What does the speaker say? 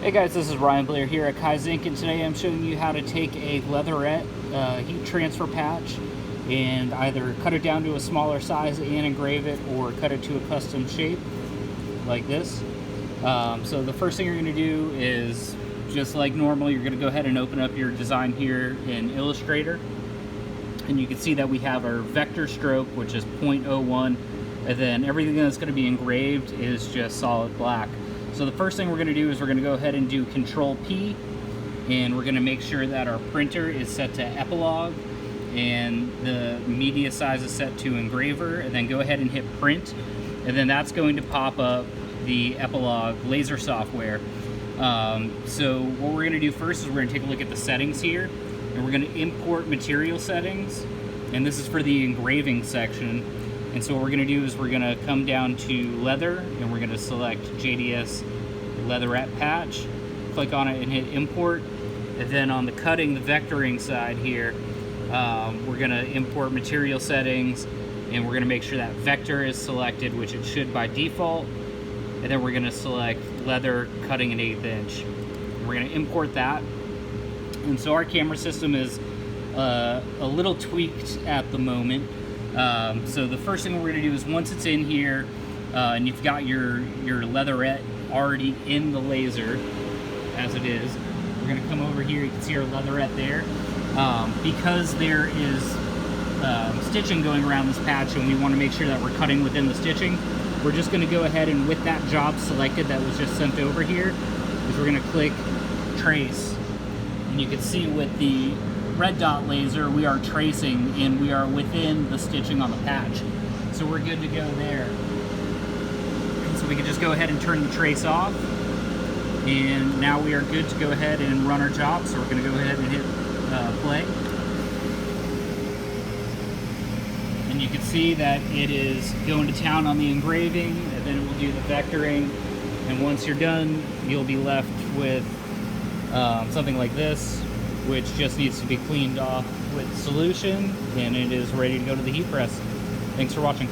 Hey guys, this is Ryan Blair here at Kaizink, and today I'm showing you how to take a leatherette heat transfer patch and either cut it down to a smaller size and engrave it, or cut it to a custom shape like this. So the first thing you're going to do is, just like normal, you're going to go ahead and open up your design here in Illustrator, and you can see that we have our vector stroke, which is 0.01, and then everything that's going to be engraved is just solid black. So the first thing we're going to do is we're going to go ahead and do Control P, and we're going to make sure that our printer is set to Epilog and the media size is set to engraver, and then go ahead and hit print, and then that's going to pop up the Epilog laser software. So what we're going to do first is we're going to take a look at the settings here, and we're going to import material settings, and this is for the engraving section. And so what we're going to do is we're going to come down to leather, and we're going to select JDS leatherette patch, click on it and hit import. And then on the cutting, the vectoring side here, we're going to import material settings, and we're going to make sure that vector is selected, which it should by default. And then we're going to select leather cutting an 1/8 inch. We're going to import that. And so our camera system is a little tweaked at the moment. So the first thing we're going to do is, once it's in here and you've got your leatherette already in the laser as it is, we're going to come over here. You can see our leatherette there. Because there is stitching going around this patch, and we want to make sure that we're cutting within the stitching, we're just going to go ahead and, with that job selected that was just sent over here, is we're going to click trace. And you can see with the red dot laser, we are tracing and we are within the stitching on the patch. So we're good to go there. And so we can just go ahead and turn the trace off. And now we are good to go ahead and run our job. So we're going to go ahead and hit play. And you can see that it is going to town on the engraving, and then it will do the vectoring. And once you're done, you'll be left with something like this, which just needs to be cleaned off with solution, and it is ready to go to the heat press. Thanks for watching.